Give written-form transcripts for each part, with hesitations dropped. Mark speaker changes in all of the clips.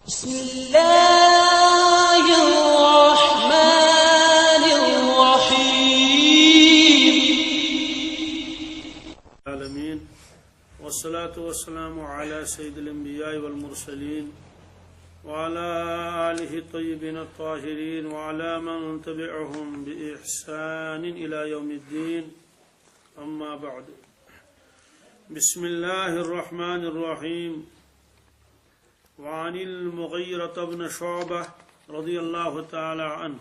Speaker 1: بسم الله الرحمن الرحيم
Speaker 2: العالمين والصلاة والسلام على سيد الأنبياء والمرسلين وعلى آله الطيبين الطاهرين وعلى من تبعهم بإحسان إلى يوم الدين أما بعد بسم الله الرحمن الرحيم وعن المغيرة بن شعبة رضي الله تعالى عنه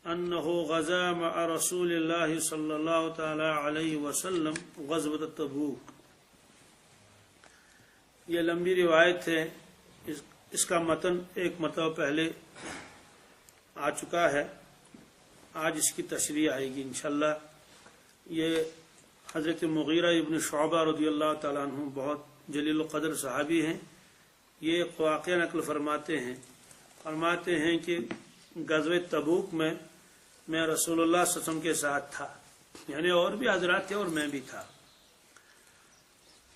Speaker 2: أنه غزا مع رسول الله صلى الله تعالى عليه وسلم غزوة تبوک. یہ لمبی روایت ہے، اس کا متن ایک مرتبہ پہلے آ چکا ہے، آج اس کی تشریح آئے گی انشاءاللہ. یہ حضرت مغیرہ ابن شعبہ رضی اللہ تعالیٰ عنہ بہت جلیل القدر صحابی ہیں. یہ واقعہ نقل فرماتے ہیں کہ غزوہ تبوک میں رسول اللہ صلی اللہ علیہ وسلم کے ساتھ تھا، یعنی اور بھی حضرات تھے اور میں بھی تھا.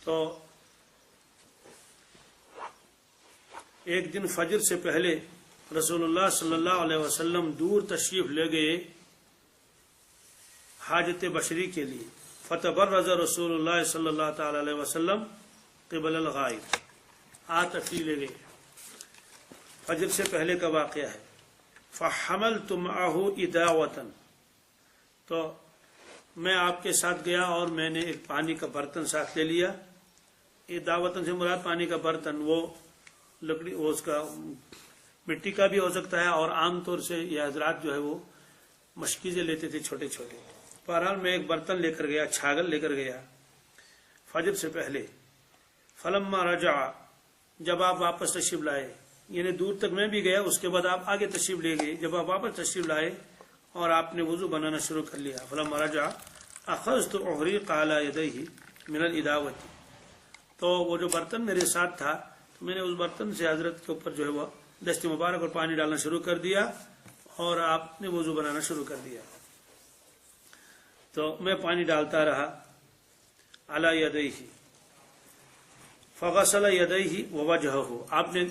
Speaker 2: تو ایک دن فجر سے پہلے رسول اللہ صلی اللہ علیہ وسلم دور تشریف لے گئے حاجت بشری کے لیے. فتبرز رسول اللہ صلی اللہ تعالی علیہ وسلم قبل الغائب، تشریف لے گئے. فجر سے پہلے کا واقعہ ہے. فحملت معه اداوة، تو میں آپ کے ساتھ گیا اور میں نے ایک پانی کا برتن ساتھ لے لیا. اداوتن سے مراد پانی کا برتن، وہ لکڑی، وہ اس کا مٹی کا بھی ہو سکتا ہے، اور عام طور سے یہ حضرات جو ہے وہ مشکیزیں لیتے تھے چھوٹے چھوٹے. بہرحال میں ایک برتن لے کر گیا، چھاگل لے کر گیا فجر سے پہلے. فلما رجع، جب آپ واپس تشریف لائے، یعنی دور تک میں بھی گیا، اس کے بعد آپ آگے تشریف لے گئے. جب آپ واپس تشریف لائے اور آپ نے وضو بنانا شروع کر لیا، فلما رجع اخذت احریق علی یدیہ من الاداوۃ، تو وہ جو برتن میرے ساتھ تھا، تو میں نے اس برتن سے حضرت کے اوپر جو ہے وہ دست مبارک اور پانی ڈالنا شروع کر دیا اور آپ نے وضو بنانا شروع کر دیا. تو میں پانی ڈالتا رہا علی یدیہ، فغسل یدیہ ووجہہ، آپ نے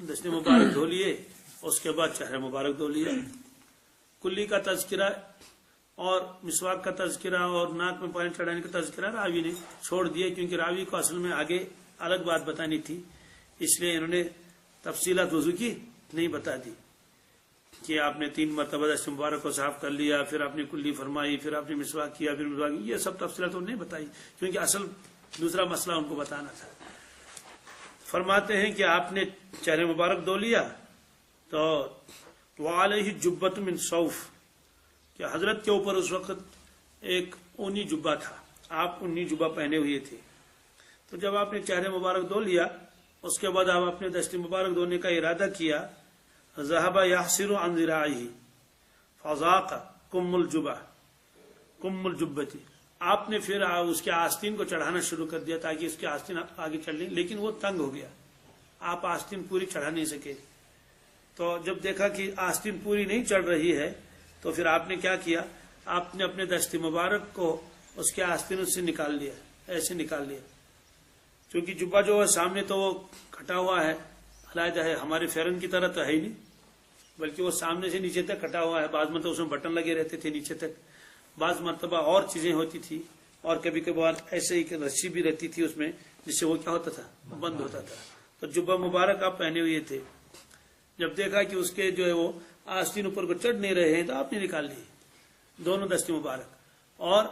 Speaker 2: دست مبارک دھو لیے، اس کے بعد چہرہ مبارک دھو لیا. کلی کا تذکرہ اور مسواک کا تذکرہ اور ناک میں پانی چڑھانے کا تذکرہ راوی نے چھوڑ دیا، کیونکہ راوی کو اصل میں آگے الگ بات بتانی تھی، اس لیے انہوں نے تفصیلات وضو کی نہیں بتا دی کہ آپ نے 3 مرتبہ دست مبارک کو صاف کر لیا، پھر آپ نے کلی فرمائی، پھر آپ نے مسواک کیا، پھر مسواک، یہ سب تفصیلات انہوں نے نہیں بتائی، کیونکہ اصل دوسرا مسئلہ ان کو بتانا تھا. فرماتے ہیں کہ آپ نے چہرے مبارک دھو لیا، تو وعلیہ جبۃ من صوف، کہ حضرت کے اوپر اس وقت ایک اونی جبہ تھا، آپ اونی جبہ پہنے ہوئے تھے. تو جب آپ نے چہرے مبارک دھو لیا، اس کے بعد آپ اپنے دست مبارک دھونے کا ارادہ کیا. ذهب يحسر عن ذراعه فضاق کم الجبۃ، آپ نے پھر اس کے آستین کو چڑھانا شروع کر دیا تاکہ اس کے آستین آگے چڑھ لیں، لیکن وہ تنگ ہو گیا، آپ آستین پوری چڑھا نہیں سکے. تو جب دیکھا کہ آستین پوری نہیں چڑھ رہی ہے، تو پھر آپ نے کیا کیا، آپ نے اپنے دست مبارک کو اس کے آستین سے نکال لیا، ایسے نکال لیا. چونکہ جبہ جو ہے سامنے تو وہ کٹا ہوا ہے، علیحدہ ہے، ہمارے فیرن کی طرح تو ہے ہی نہیں، بلکہ وہ سامنے سے نیچے تک کٹا ہوا ہے. بعض مرتبہ اس میں بٹن لگے رہتے تھے نیچے تک، بعض مرتبہ اور چیزیں ہوتی تھی، اور کبھی کبھار ایسے ہی رسی بھی رہتی تھی اس میں، جس سے وہ کیا ہوتا تھا، بند ہوتا تھا. تو جبہ مبارک آپ پہنے ہوئے تھے، جب دیکھا کہ اس کے جو ہے وہ آستین اوپر کو چڑھ نہیں رہے ہیں، تو آپ نے نکال لیے دونوں دست مبارک، اور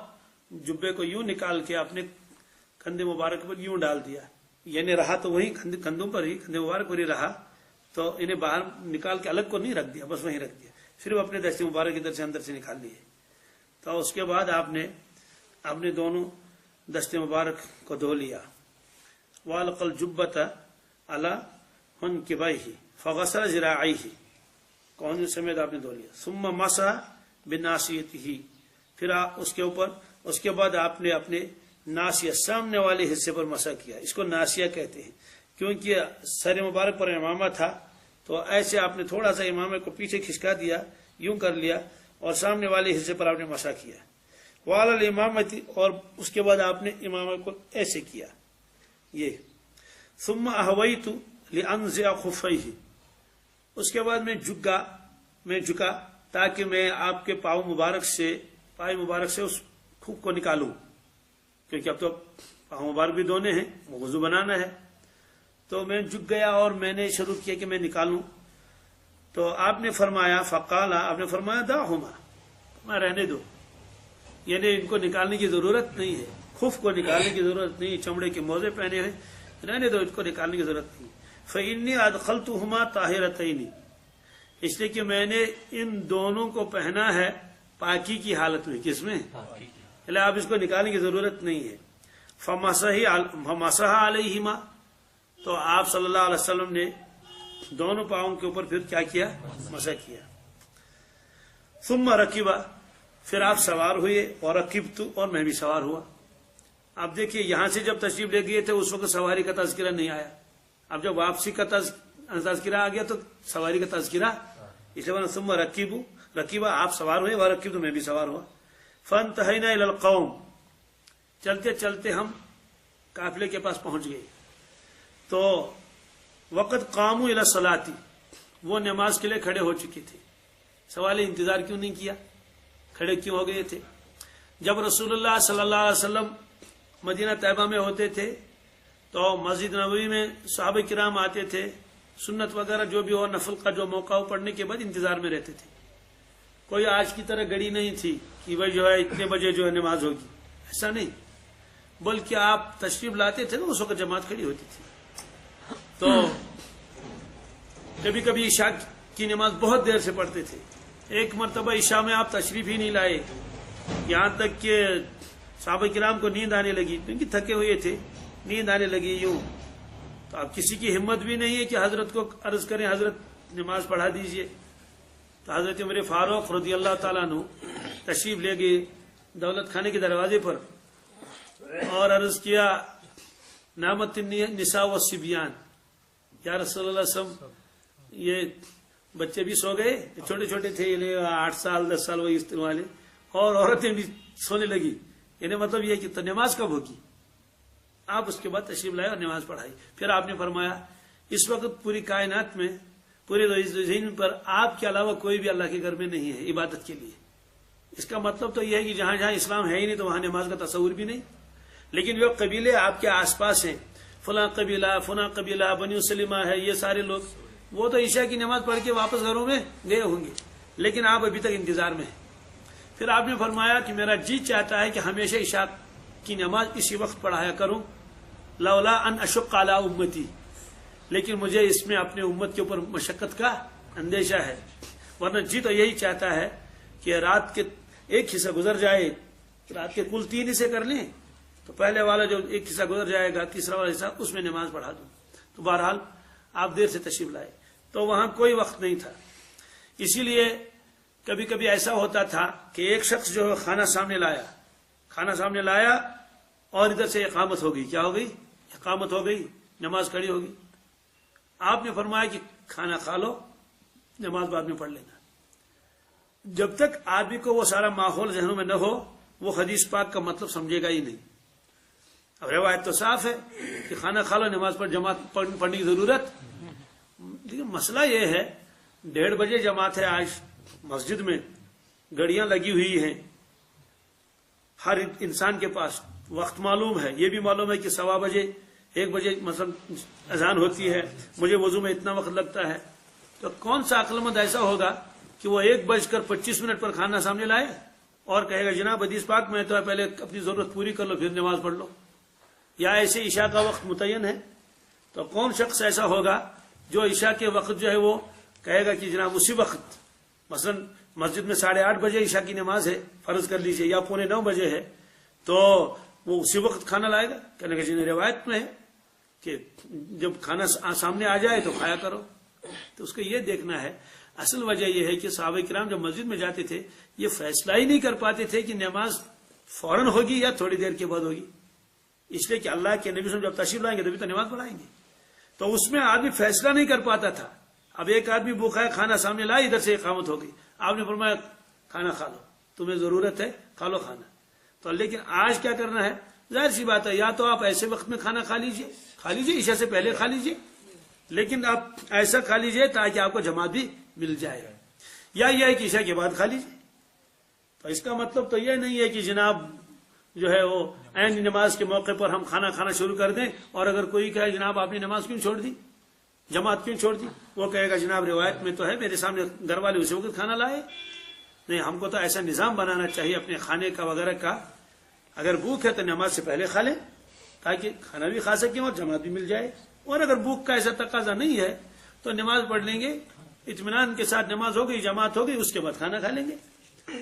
Speaker 2: جبے کو یوں نکال کے اپنے کندھے مبارک پر یوں ڈال دیا، یعنی رہا تو وہی کندھوں پر ہی، کندھے مبارک پر ہی رہا، تو انہیں باہر نکال کے الگ کو نہیں رکھ دیا، بس وہیں رکھ دیا. پھر وہ اپنے دست مبارک ادھر سے اندر سے نکال لیے. تو اس کے بعد آپ نے اپنے دونوں دست مبارک کو دھو لیا. وَأَلْقَى الْجُبَّةَ عَلَى مَنْكِبَيْهِ فَغَسَلَ ذِرَاعَيْهِ، کون سمیت آپ نے دھو لیا. ثُمَّ مَسَحَ بِنَاصِيَتِهِ، پھر اس کے بعد آپ نے اپنے ناسیہ، سامنے والے حصے پر مسح کیا. اس کو ناسیہ کہتے ہیں، کیونکہ سر مبارک پر امامہ تھا، تو ایسے آپ نے تھوڑا سا امامہ کو پیچھے کھسکا دیا، یوں کر لیا، اور سامنے والے حصے پر آپ نے مسح کیا. وعلی الامامۃ، اور اس کے بعد آپ نے امامہ کو ایسے کیا، یہ. ثم احویت لِأَنزِعَ خُفَّيْهِ، اس کے بعد میں جھکا تاکہ میں آپ کے پاؤں مبارک سے اس خف کو نکالوں، کیونکہ اب تو پاؤں مبارک بھی دھونے ہیں، وضو بنانا ہے۔ تو میں جھک گیا اور میں نے شروع کیا کہ میں نکالوں، تو آپ نے فرمایا فقال، آپ نے فرمایا دعہما، میں رہنے دو، یعنی ان کو نکالنے کی ضرورت نہیں ہے، خف کو نکالنے کی ضرورت نہیں، چمڑے کے موزے پہنے ہیں، رہنے دو، ان کو نکالنے کی ضرورت نہیں۔ فإنی ادخلتہما طاہرتین، اس لیے کہ میں نے ان دونوں کو پہنا ہے پاکی کی حالت میں، کس میں؟ اللہ، آپ اس کو نکالنے کی ضرورت نہیں ہے۔ فمسح علیہما، تو آپ صلی اللہ علیہ وسلم نے دونوں پاؤں کے اوپر پھر کیا کیا؟ مسح کیا۔ ثم رکبا، پھر آپ سوار ہوئے، اور رکبت، اور میں بھی سوار ہوا۔ آپ دیکھیے یہاں سے جب تشریف لے گئے تھے اس وقت سواری کا تذکرہ نہیں آیا، اب جب واپسی کا تذکرہ آ گیا تو سواری کا تذکرہ، اس لیے ثم رکبا، آپ سوار ہوئے، اور رکبت، میں بھی سوار ہوا۔ فانتہینا الی القوم، چلتے چلتے ہم قافلے کے پاس پہنچ گئے، تو وقت قاموا الی الصلاۃ، وہ نماز کے لیے کھڑے ہو چکے تھے۔ سوال انتظار کیوں نہیں کیا، کھڑے کیوں ہو گئے تھے؟ جب رسول اللہ صلی اللہ علیہ وسلم مدینہ طیبہ میں ہوتے تھے تو مسجد نبوی میں صحابہ کرام آتے تھے، سنت وغیرہ جو بھی ہو، نفل کا جو موقع ہو، پڑھنے کے بعد انتظار میں رہتے تھے۔ کوئی آج کی طرح گھڑی نہیں تھی کہ بھائی جو ہے اتنے بجے جو ہے نماز ہوگی، ایسا نہیں، بلکہ آپ تشریف لاتے تھے نا، اس وقت جماعت کھڑی ہوتی تھی۔ تو کبھی کبھی عشاء کی نماز بہت دیر سے پڑھتے تھے، ایک مرتبہ عشاء میں آپ تشریف ہی نہیں لائے، یہاں تک کہ صحابہ کرام کو نیند آنے لگی، کیونکہ تھکے ہوئے تھے، نیند آنے لگی یوں، تو اب کسی کی ہمت بھی نہیں ہے کہ حضرت کو عرض کریں حضرت نماز پڑھا دیجئے۔ تو حضرت عمر فاروق رضی اللہ تعالیٰ عنہ تشریف لے گئے دولت خانے کے دروازے پر، اور عرض کیا نامت النساء والصبیان، یا رسول اللہ صلی اللہ علیہ وسلم، یہ بچے بھی سو گئے، چھوٹے چھوٹے تھے، 8 سال 10 سال وہی اس والے، اور عورتیں بھی سونے لگی، یعنی مطلب یہ کہ تو نماز کب ہوگی؟ آپ اس کے بعد تشریف لائے اور نماز پڑھائی۔ پھر آپ نے فرمایا اس وقت پوری کائنات میں، پورے زمین پر آپ کے علاوہ کوئی بھی اللہ کے گھر میں نہیں ہے عبادت کے لیے۔ اس کا مطلب تو یہ ہے کہ جہاں جہاں اسلام ہے ہی نہیں تو وہاں نماز کا تصور بھی نہیں۔ لیکن جو قبیلے آپ کے آس پاس ہیں، فلاں قبیلہ بنی سلمہ ہے، یہ سارے لوگ، وہ تو عشاء کی نماز پڑھ کے واپس گھروں میں گئے ہوں گے، لیکن آپ ابھی تک انتظار میں ہیں۔ پھر آپ نے فرمایا کہ میرا جی چاہتا ہے کہ ہمیشہ عشاء کی نماز اسی وقت پڑھایا کروں، لولا ان اشق علی امتی، لیکن مجھے اس میں اپنے امت کے اوپر مشقت کا اندیشہ ہے، ورنہ جی تو یہی چاہتا ہے کہ رات کے ایک حصہ گزر جائے، رات کے کل 3 حصے کر لیں، تو پہلے والا جو ایک حصہ گزر جائے گا، تیسرا والا حصہ اس میں نماز پڑھا دوں۔ تو بہرحال آپ دیر سے تشریف لائے، تو وہاں کوئی وقت نہیں تھا، اسی لیے کبھی کبھی ایسا ہوتا تھا کہ ایک شخص جو ہے کھانا سامنے لایا اور ادھر سے اقامت ہو گئی، کیا ہو گئی؟ اقامت ہو گئی، نماز کھڑی ہو گئی۔ آپ نے فرمایا کہ کھانا کھا لو، نماز بعد میں پڑھ لینا۔ جب تک آدمی کو وہ سارا ماحول ذہنوں میں نہ ہو، وہ حدیث پاک کا مطلب سمجھے گا ہی نہیں۔ اب روایت تو صاف ہے کہ کھانا کھا لو، نماز پر جماعت پڑھنے کی ضرورت، لیکن مسئلہ یہ ہے 1:30 بجے جماعت ہے آج مسجد میں، گھڑیاں لگی ہوئی ہیں، ہر انسان کے پاس وقت معلوم ہے، یہ بھی معلوم ہے کہ 1:15 بجے 1 بجے مثلا اذان ہوتی ہے، مجھے وضو میں اتنا وقت لگتا ہے، تو کون سا عقل مند ایسا ہوگا کہ وہ 1:25 پر کھانا سامنے لائے اور کہے گا جناب حدیث پاک میں تو پہلے اپنی ضرورت پوری کر لو پھر نماز پڑھ لو، یا ایسے عشاء کا وقت متعین ہے، تو کون شخص ایسا ہوگا جو عشاء کے وقت جو ہے وہ کہے گا کہ جناب اسی وقت، مثلا مسجد میں 8:30 بجے عشاء کی نماز ہے، فرض کر لیجئے، یا 8:45 بجے ہے، تو وہ اسی وقت کھانا لائے گا؟ کہنے کا جنہیں روایت میں ہے کہ جب کھانا سامنے آ جائے تو کھایا کرو۔ تو اس کو یہ دیکھنا ہے، اصل وجہ یہ ہے کہ صحابہ کرام جب مسجد میں جاتے تھے یہ فیصلہ ہی نہیں کر پاتے تھے کہ نماز فوراً ہوگی یا تھوڑی دیر کے بعد ہوگی، اس لیے کہ اللہ کے نبی صلی اللہ علیہ وسلم جب تشریف لائیں گے تبھی تو نماز پڑھائیں گے، تو اس میں آدمی فیصلہ نہیں کر پاتا تھا۔ اب ایک آدمی بھوکا ہے، کھانا سامنے لایا، ادھر سے اقامت ہو گئی، آپ نے فرمایا کھانا کھا لو، تمہیں ضرورت ہے کھا لو کھانا۔ تو لیکن آج کیا کرنا ہے، ظاہر سی بات ہے، یا تو آپ ایسے وقت میں کھانا کھا لیجئے، عشاء سے پہلے کھا لیجئے، لیکن آپ ایسا کھا لیجئے تاکہ آپ کو جماعت بھی مل جائے، یا یہ ہے کہ عشاء کے بعد کھا لیجئے۔ تو اس کا مطلب تو یہ نہیں ہے کہ جناب جو ہے وہ عین نماز کے موقع پر ہم کھانا کھانا شروع کر دیں، اور اگر کوئی کہے جناب آپ نے نماز کیوں چھوڑ دی، جماعت کیوں چھوڑ دی، وہ کہے گا جناب روایت میں تو ہے میرے سامنے گھر والے اسی وقت کھانا لائے۔ نہیں، ہم کو تو ایسا نظام بنانا چاہیے اپنے کھانے کا وغیرہ کا، اگر بھوک ہے تو نماز سے پہلے کھا لیں تاکہ کھانا بھی کھا سکیں اور جماعت بھی مل جائے، اور اگر بھوک کا ایسا تقاضا نہیں ہے تو نماز پڑھ لیں گے، اطمینان کے ساتھ نماز ہو گئی، جماعت ہو گئی، اس کے بعد کھانا کھا لیں گے۔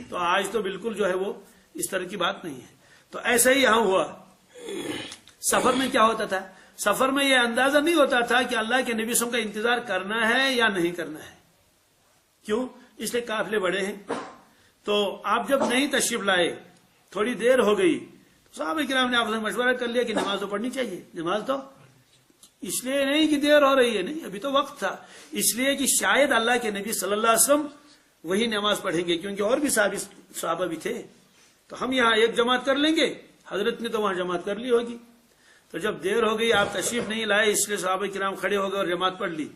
Speaker 2: تو آج تو بالکل جو ہے وہ اس طرح کی بات نہیں ہے۔ تو ایسا ہی یہاں ہوا۔ سفر میں کیا ہوتا تھا؟ سفر میں یہ اندازہ نہیں ہوتا تھا کہ اللہ کے نبی صلی اللہ علیہ وسلم کا انتظار کرنا ہے یا نہیں کرنا ہے۔ کیوں؟ اس لیے قافلے بڑے ہیں، تو آپ جب نہیں تشریف لائے، تھوڑی دیر ہو گئی، تو صحابہ کرام نے آپس میں مشورہ کر لیا کہ نماز تو پڑھنی چاہیے۔ نماز تو اس لیے نہیں کہ دیر ہو رہی ہے، نہیں، ابھی تو وقت تھا، اس لیے کہ شاید اللہ کے نبی صلی اللہ علیہ وسلم وہی نماز پڑھیں گے، کیونکہ اور بھی صحابہ بھی تھے، تو ہم یہاں ایک جماعت کر لیں گے، حضرت نے تو وہاں جماعت کر لی ہوگی۔ تو جب دیر ہو گئی، آپ تشریف نہیں لائے، اس لیے صحابہ کرام کھڑے ہو گئے اور جماعت پڑھ لی۔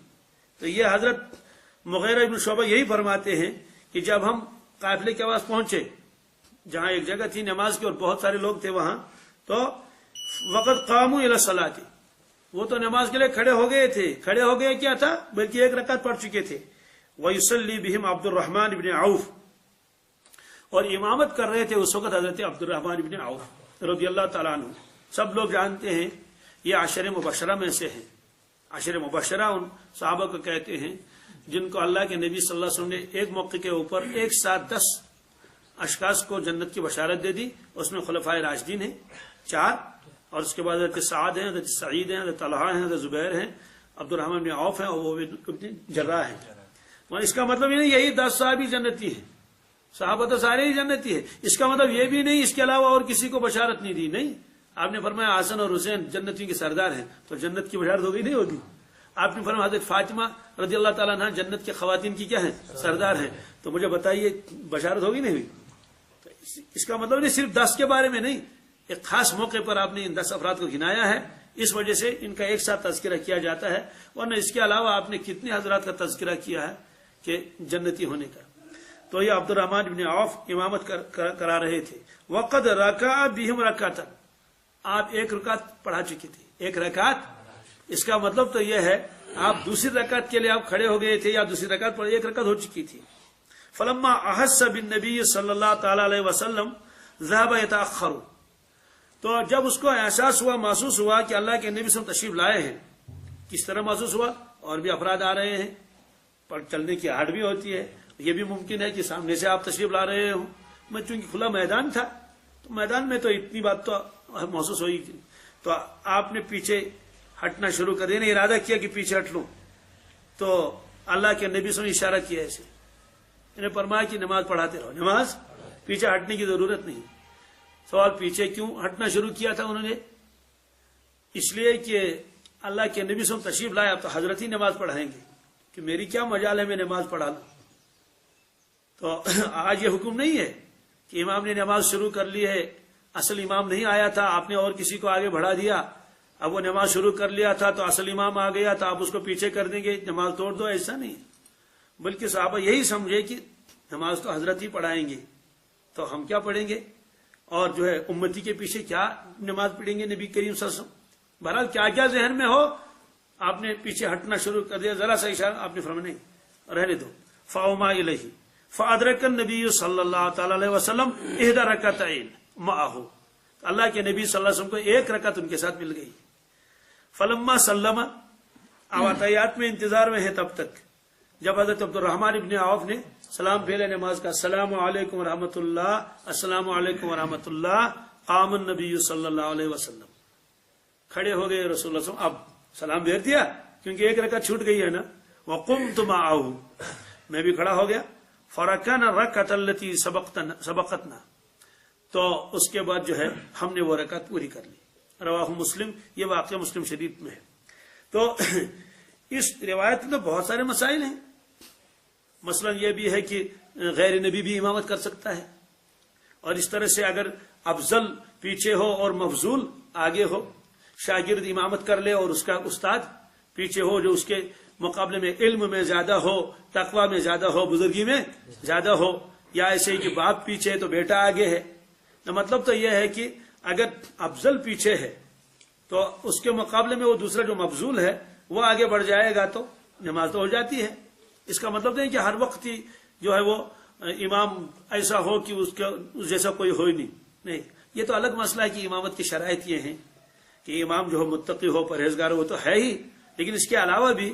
Speaker 2: تو یہ حضرت مغیرہ بن شعبہ یہی فرماتے ہیں کہ جب ہم قافلے کے پاس پہنچے، جہاں ایک جگہ تھی نماز کی اور بہت سارے لوگ تھے وہاں، تو وقت قاموا الی الصلاۃ، وہ تو نماز کے لیے کھڑے ہو گئے تھے۔ کھڑے ہو گئے کیا تھا؟ بلکہ ایک رکعت پڑھ چکے تھے۔ وَيُصَلِّي بِهِمْ عبد الرحمن بن عوف، اور امامت کر رہے تھے اس وقت حضرت عبد الرحمن بن عوف رضی اللہ تعالیٰ عنہ۔ سب لوگ جانتے ہیں یہ عشر مبشرہ میں سے ہیں۔ عشر مبشرہ ان صحابہ کو کہتے ہیں جن کو اللہ کے نبی صلی اللہ علیہ وسلم نے ایک موقع کے اوپر ایک ساتھ 10 اشخاص کو جنت کی بشارت دے دی۔ اس میں خلفائے راشدین ہیں 4، اور اس کے بعد حضرت سعد ہیں، حضرت سعید ہیں، حضرت طلحہ ہیں، حضرت زبیر ہیں، عبد الرحمن بن عوف ہیں، اور وہ ابن جراح ہیں۔ اس کا مطلب یہ نہیں یہی 10 صحابی جنتی ہیں، صحابہ تو سارے ہی جنتی ہیں۔ اس کا مطلب یہ بھی نہیں اس کے علاوہ اور کسی کو بشارت نہیں دی، نہیں۔ آپ نے فرمایا حسن اور حسین جنتی کے سردار ہیں، تو جنت کی بشارت ہوگی نہیں ہوگی؟ آپ نے فرمایا حضرت فاطمہ رضی اللہ تعالیٰ عنہ جنت کے خواتین کی کیا ہیں؟ سردار ہیں، تو مجھے بتائیے بشارت ہوگی نہیں ہوئی؟ تو اس کا مطلب نہیں صرف 10 کے بارے میں نہیں، ایک خاص موقع پر آپ نے ان 10 افراد کو گنایا ہے، اس وجہ سے ان کا ایک ساتھ تذکرہ کیا جاتا ہے، ورنہ اس کے علاوہ آپ نے کتنے حضرات کا تذکرہ کیا ہے کہ جنتی ہونے کا۔ تو یہ عبد الرحمن بن عوف امامت کرا رہے تھے۔ وقد رکع بہم رکعۃ، آپ ایک رکعت پڑھا چکی تھی، ایک رکعت۔ اس کا مطلب تو یہ ہے آپ دوسری رکعت کے لیے آپ کھڑے ہو گئے تھے، یا دوسری رکعت پر ایک رکعت ہو چکی تھی۔ فلما احس بالنبی صلی اللہ تعالی علیہ وسلم ذهب يتاخر، تو جب اس کو احساس ہوا، محسوس ہوا کہ اللہ کے نبی صلی اللہ علیہ وسلم تشریف لائے ہیں، کس طرح محسوس ہوا؟ اور بھی افراد آ رہے ہیں، پر چلنے کی آہٹ بھی ہوتی ہے، یہ بھی ممکن ہے کہ سامنے سے آپ تشریف لا رہے ہوں۔ میں چونکہ کھلا میدان تھا، تو میدان میں تو اتنی بات تو محسوس ہوئی، تو آپ نے پیچھے ہٹنا شروع کر دیا، نے ارادہ کیا کہ پیچھے ہٹ لوں، تو اللہ کے نبی صلی اللہ علیہ وسلم نے اشارہ کیا ایسے، انہیں فرمایا کہ نماز پڑھاتے رہو، نماز، پیچھے ہٹنے کی ضرورت نہیں۔ سوال پیچھے کیوں ہٹنا شروع کیا تھا انہوں نے؟ اس لیے کہ اللہ کے نبی صلی اللہ علیہ وسلم تشریف لائے، اب تو حضرت ہی نماز پڑھائیں گے، کہ میری کیا مجال ہے میں نماز پڑھا لوں۔ تو آج یہ حکم نہیں ہے کہ امام نے نماز شروع کر لی ہے، اصل امام نہیں آیا تھا، آپ نے اور کسی کو آگے بڑھا دیا، اب وہ نماز شروع کر لیا تھا تو اصل امام آ گیا تو آپ اس کو پیچھے کر دیں گے، نماز توڑ دو، ایسا نہیں۔ بلکہ صحابہ یہی سمجھے کہ نماز تو حضرت ہی پڑھائیں گے، تو ہم کیا پڑھیں گے، اور جو ہے امتی کے پیچھے کیا نماز پڑھیں گے نبی کریم صلی اللہ علیہ وسلم۔ بہرحال کیا کیا ذہن میں ہو، آپ نے پیچھے ہٹنا شروع کر دیا، ذرا سا اشارہ آپ نے فرمایا نہیں رہنے دو۔ فاوما الیہ فادرک النبی صلی اللہ تعالی علیہ وسلم احدى رکعتین معه، اللہ کے نبی صلی اللہ علیہ وسلم کو ایک رکعت ان کے ساتھ مل گئی۔ فلما سلم، آواتیات میں انتظار میں ہے تب تک، جب حضرت عبد الرحمن ابن عوف نے سلام پھیلے نماز کا، السلام علیکم ورحمۃ اللہ، السلام علیکم ورحمۃ اللہ، قام النبی صلی اللہ علیہ وسلم، کھڑے ہو گئے رسول اللہ صلی اللہ علیہ وسلم، اب سلام پھیر دیا کیونکہ ایک رکعت چھوٹ گئی ہے نا۔ وقمت معه، میں بھی کھڑا ہو گیا۔ فرکعنا الرکعۃ التي سبقتنا، تو اس کے بعد جو ہے ہم نے وہ رکعت پوری کر لی۔ رواہ مسلم، یہ واقعہ مسلم شریف میں ہے۔ تو اس روایت میں بہت سارے مسائل ہیں، مثلا یہ بھی ہے کہ غیر نبی بھی امامت کر سکتا ہے، اور اس طرح سے اگر افضل پیچھے ہو اور مفضول آگے ہو، شاگرد امامت کر لے اور اس کا استاد پیچھے ہو جو اس کے مقابلے میں علم میں زیادہ ہو، تقوی میں زیادہ ہو، بزرگی میں زیادہ ہو، یا ایسے ہی کہ باپ پیچھے ہے تو بیٹا آگے ہے. مطلب تو یہ ہے کہ اگر افضل پیچھے ہے تو اس کے مقابلے میں وہ دوسرا جو مفضول ہے وہ آگے بڑھ جائے گا تو نماز تو ہو جاتی ہے. اس کا مطلب نہیں کہ ہر وقت ہی جو ہے وہ امام ایسا ہو کہ اس جیسا کوئی ہو ہی نہیں. یہ تو الگ مسئلہ ہے کہ امامت کی شرائط یہ ہیں کہ امام جو ہو متقی ہو، پرہیزگار ہو، وہ تو ہے ہی، لیکن اس کے علاوہ بھی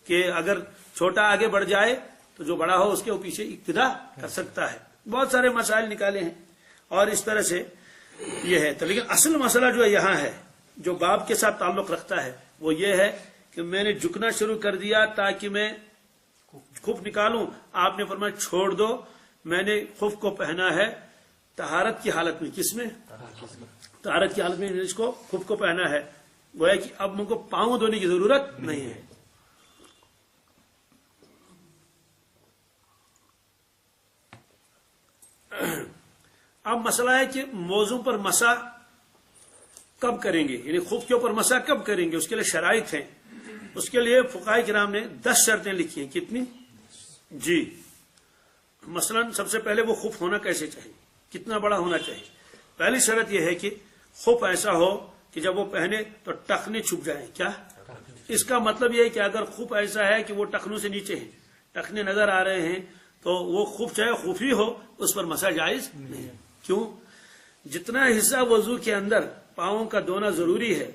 Speaker 2: کہ اگر چھوٹا آگے بڑھ جائے تو جو بڑا ہو اس کے وہ پیچھے اقتدا کر سکتا ہے. بہت سارے مسائل نکالے ہیں اور اس طرح سے یہ ہے. تو لیکن اصل مسئلہ جو یہاں ہے جو باب کے ساتھ تعلق رکھتا ہے وہ یہ ہے کہ میں نے جھکنا شروع کر دیا تاکہ میں خف نکالوں. آپ نے فرمایا چھوڑ دو، میں نے خف کو پہنا ہے طہارت کی حالت میں. کس میں؟ طہارت کی حالت میں اس کو خف کو پہنا ہے. گویا کہ اب مجھ کو پاؤں دھونے کی ضرورت نہیں ہے. اب مسئلہ ہے کہ موضوع پر مسح کب کریں گے، یعنی خف کے اوپر مسح کب کریں گے، اس کے لیے شرائط ہیں. اس کے لیے فقہاء کرام نے 10 شرطیں لکھی ہیں. کتنی؟ جی. مثلا سب سے پہلے وہ خف ہونا کیسے چاہیے، کتنا بڑا ہونا چاہیے. پہلی شرط یہ ہے کہ خف ایسا ہو کہ جب وہ پہنے تو ٹخنے چھپ جائیں. کیا اس کا مطلب یہ ہے کہ اگر خف ایسا ہے کہ وہ ٹخنوں سے نیچے ہیں، ٹخنے نظر آ رہے ہیں، تو وہ خف چاہے خفی ہو اس پر مسح جائز نہیں. کیوں؟ جتنا حصہ وضو کے اندر پاؤں کا دھونا ضروری ہے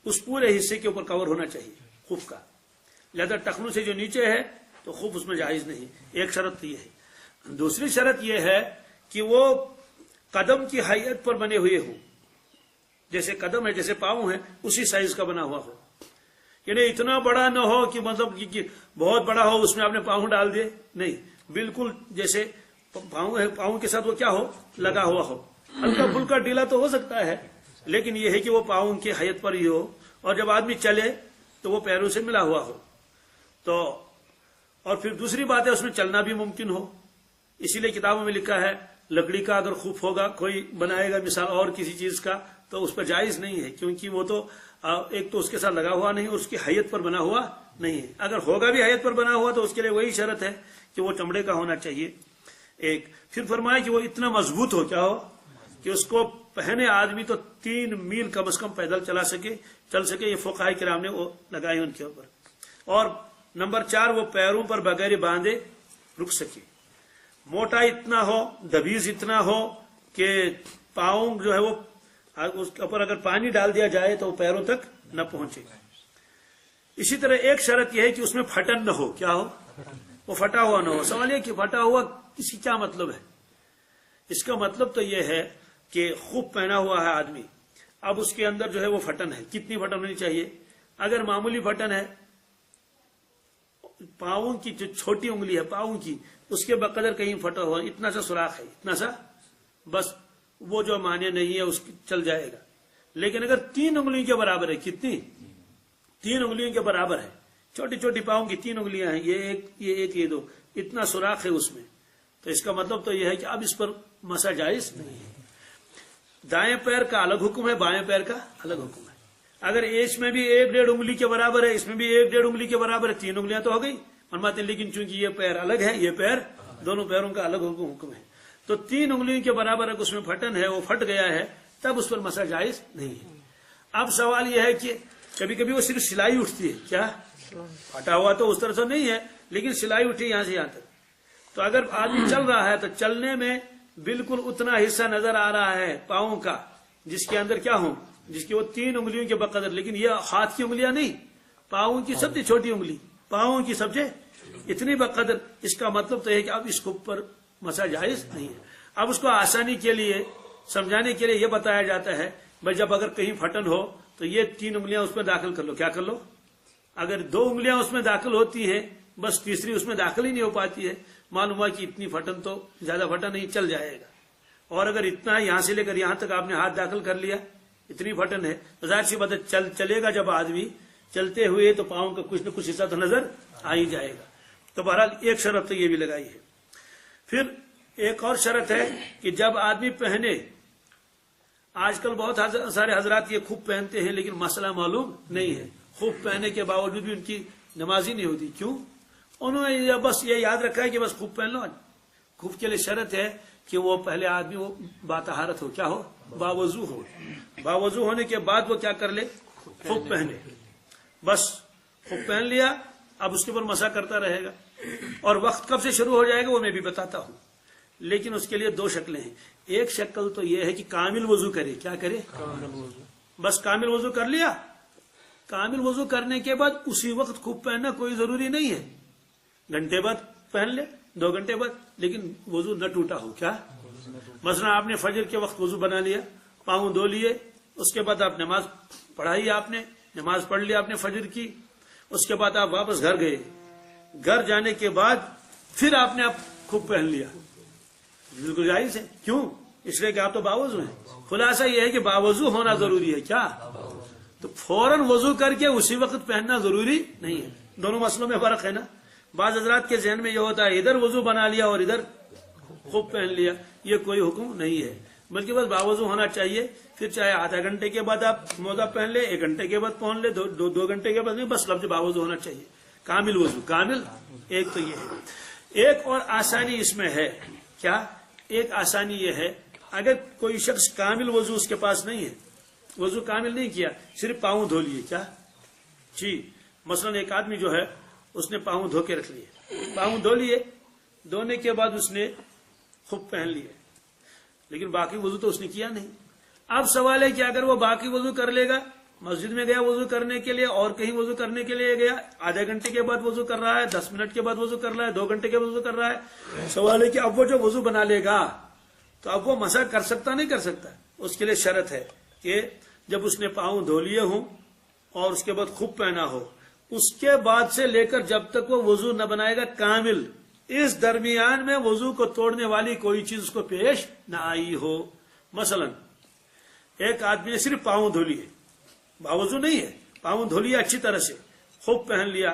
Speaker 2: اس پورے حصے کے اوپر کور ہونا چاہیے خف کا. لہذا ٹخنوں سے جو نیچے ہے تو خف اس میں جائز نہیں. ایک شرط تو یہ ہے. دوسری شرط یہ ہے کہ وہ قدم کی حیت پر بنے ہوئے ہو، جیسے قدم ہے جیسے پاؤں ہے اسی سائز کا بنا ہوا ہو. یعنی اتنا بڑا نہ ہو کہ مطلب کہ بہت بڑا ہو اس میں آپ نے پاؤں ڈال دیے، نہیں، بالکل جیسے پاؤں ہے پاؤں کے ساتھ وہ کیا ہو، لگا ہوا ہو. ہلکا پھلکا ڈھیلا تو ہو سکتا ہے لیکن یہ ہے کہ وہ پاؤں کی حیت پر ہی ہو، اور جب آدمی چلے تو وہ پیروں سے ملا ہوا ہو. تو اور پھر دوسری بات ہے اس میں چلنا بھی ممکن ہو. اسی لیے کتابوں میں لکھا ہے لکڑی کا اگر خف ہوگا، کوئی بنائے گا مثال اور کسی چیز کا، تو اس پر جائز نہیں ہے، کیونکہ وہ تو ایک تو اس کے ساتھ لگا ہوا نہیں اور اس کی حیت پر بنا ہوا نہیں ہے. اگر ہوگا بھی حیت پر بنا ہوا تو اس کے لیے وہی شرط ہے کہ وہ چمڑے کا ہونا چاہیے. ایک پھر فرمایا کہ وہ اتنا مضبوط ہو، کیا ہو کہ اس کو پہنے آدمی تو 3 میل کم از کم پیدل چل سکے. یہ فقہاء کرام نے وہ لگائے ان کے اوپر. اور نمبر 4 وہ پیروں پر بغیر باندھے رک سکے. موٹا اتنا ہو، دبیز اتنا ہو کہ پاؤں جو ہے وہ اس کے اوپر اگر پانی ڈال دیا جائے تو وہ پیروں تک نہ پہنچے. اسی طرح ایک شرط یہ ہے کہ اس میں پھٹن نہ ہو. کیا ہو؟ وہ پھٹا ہوا نہ ہو. سوال یہ کہ پھٹا ہوا اس کی کیا مطلب ہے؟ اس کا مطلب تو یہ ہے کہ خف پہنا ہوا ہے آدمی، اب اس کے اندر جو ہے وہ پھٹن ہے. کتنی پھٹن ہونی چاہیے؟ اگر معمولی پھٹن ہے، پاؤں کی جو چھوٹی انگلی ہے پاؤں کی، اس کے بقدر کہیں پھٹا ہوا، اتنا سا سوراخ ہے، اتنا سا، بس وہ جو معنی نہیں ہے اس کی چل جائے گا. لیکن اگر 3 انگلیوں کے برابر ہے، کتنی؟ 3 انگلیوں کے برابر ہے، چھوٹی چھوٹی پاؤں کی 3 انگلیاں ہیں، یہ ایک یہ 2، اتنا سوراخ ہے اس میں، تو اس کا مطلب تو یہ ہے کہ اب اس پر مسح جائز نہیں ہے. دائیں پیر کا الگ حکم ہے، بائیں پیر کا الگ حکم ہے. اگر اس میں بھی 1.5 انگلی کے برابر ہے، اس میں بھی 1.5 انگلی کے برابر ہے، 3 انگلیاں تو ہو گئی فرماتے ہیں. لیکن چونکہ یہ پیر الگ ہے، یہ پیر دونوں پیروں کا الگ حکم ہے، تو 3 انگلیوں کے برابر اگر اس میں پھٹن ہے، وہ پھٹ گیا ہے، تب اس پر مسح جائز نہیں ہے. اب سوال یہ ہے کہ کبھی کبھی وہ صرف سلائی اٹھتی ہے، کیا پھٹا ہوا تو اس طرح سے نہیں ہے لیکن سلائی اٹھی یہاں سے یہاں تک. تو اگر آدمی چل رہا ہے تو چلنے میں بالکل اتنا حصہ نظر آ رہا ہے پاؤں کا جس کے اندر کیا ہوں، جس کی وہ 3 انگلیوں کے بقدر، لیکن یہ ہاتھ کی انگلیاں نہیں، پاؤں کی سب سے چھوٹی انگلی، پاؤں کی سب سے اتنی بقدر. اس کا مطلب تو ہے کہ اب اس کو پر مسح جائز نہیں ہے. اب اس کو آسانی کے لیے سمجھانے کے لیے یہ بتایا جاتا ہے بھائی جب اگر کہیں پھٹن ہو تو یہ 3 انگلیاں اس میں داخل کر لو. کیا کر لو؟ اگر 2 انگلیاں اس میں داخل ہوتی ہیں، بس تیسری اس میں داخل ہی نہیں ہو پاتی ہے، معلوم ہوا کہ اتنی پھٹن تو زیادہ پھٹن نہیں، چل جائے گا. اور اگر اتنا یہاں سے لے کر یہاں تک آپ نے ہاتھ داخل کر لیا، اتنی پھٹن ہے، تو ظاہر سی بات ہے چلے گا جب آدمی چلتے ہوئے تو پاؤں کا کچھ نہ کچھ حصہ تو نظر آ ہی جائے گا. تو بہرحال ایک شرط تو یہ بھی لگائی ہے. پھر ایک اور شرط ہے کہ جب آدمی پہنے، آج کل بہت سارے حضرات یہ خوب پہنتے ہیں لیکن مسئلہ معلوم نہیں ہے. خوف پہننے کے باوجود بھی ان کی نماز ہی نہیں ہوتی. کیوں؟ انہوں نے بس یہ یاد رکھا ہے کہ بس خوف پہن لو. خوف کے لیے شرط ہے کہ وہ پہلے آدمی وہ باطہارت ہو. کیا ہو؟ باوضو ہو. باوضو ہونے کے بعد وہ کیا کر لے؟ خوف پہنے. بس خوف پہن لیا، اب اس کے اوپر مسح کرتا رہے گا. اور وقت کب سے شروع ہو جائے گا وہ میں بھی بتاتا ہوں، لیکن اس کے لیے دو شکلیں ہیں. ایک شکل تو یہ ہے کہ کامل وضو کرے. کیا کرے؟ بس کامل وضو کر لیا. کامل وضو کرنے کے بعد اسی وقت خوف پہننا کوئی ضروری نہیں ہے. گھنٹے بعد پہن لے، 2 گھنٹے بعد، لیکن وضو نہ ٹوٹا ہو. کیا؟ مثلا آپ نے فجر کے وقت وضو بنا لیا، پاؤں دھو لیے، اس کے بعد آپ نماز پڑھائی، آپ نے نماز پڑھ لی آپ نے فجر کی، اس کے بعد آپ واپس گھر گئے. گھر جانے کے بعد پھر آپ نے خوب پہن لیا. بالکل جائز ہے. کیوں؟ اس لیے کہ آپ تو باوضو ہیں. خلاصہ یہ ہے کہ باوضو ہونا ضروری ہے. کیا؟ تو فوراً وضو کر کے اسی وقت پہننا ضروری نہیں ہے. دونوں مسئلوں میں فرق ہے نا. بعض حضرات کے ذہن میں یہ ہوتا ہے ادھر وضو بنا لیا اور ادھر خوب پہن لیا. یہ کوئی حکم نہیں ہے، بلکہ بس باوضو ہونا چاہیے. پھر چاہے آدھا گھنٹے کے بعد آپ موزہ پہن لے، 1 گھنٹے کے بعد پہن لے، 2 گھنٹے کے بعد نہیں، بس لفظ باوضو ہونا چاہیے. کامل وضو. کامل ایک تو یہ ہے. ایک اور آسانی اس میں ہے. کیا؟ ایک آسانی یہ ہے اگر کوئی شخص کامل وضو اس کے پاس نہیں ہے، وضو کامل نہیں کیا، صرف پاؤں دھو لیے. کیا جی؟ مثلا ایک آدمی جو ہے اس نے پاؤں دھو کے رکھ لیے، پاؤں دھو لیے، دھونے کے بعد اس نے خوب پہن لیے، لیکن باقی وضو تو اس نے کیا نہیں. اب سوال ہے کہ اگر وہ باقی وضو کر لے گا، مسجد میں گیا وضو کرنے کے لیے اور کہیں وضو کرنے کے لیے گیا، آدھے گھنٹے کے بعد وضو کر رہا ہے، 10 منٹ کے بعد وضو کر رہا ہے، 2 گھنٹے کے بعد وضو کر رہا ہے، سوال ہے کہ اب وہ جو وضو بنا لے گا تو اب وہ مسح کر سکتا نہیں کر سکتا؟ اس کے لیے شرط ہے کہ جب اس نے پاؤں دھو لیے ہوں اور اس کے بعد خوب پہنا ہو، اس کے بعد سے لے کر جب تک وہ وضو نہ بنائے گا کامل، اس درمیان میں وضو کو توڑنے والی کوئی چیز اس کو پیش نہ آئی ہو. مثلا ایک آدمی نے صرف پاؤں دھو لیے، باوضو نہیں ہے، پاؤں دھو لیا اچھی طرح سے، خوب پہن لیا،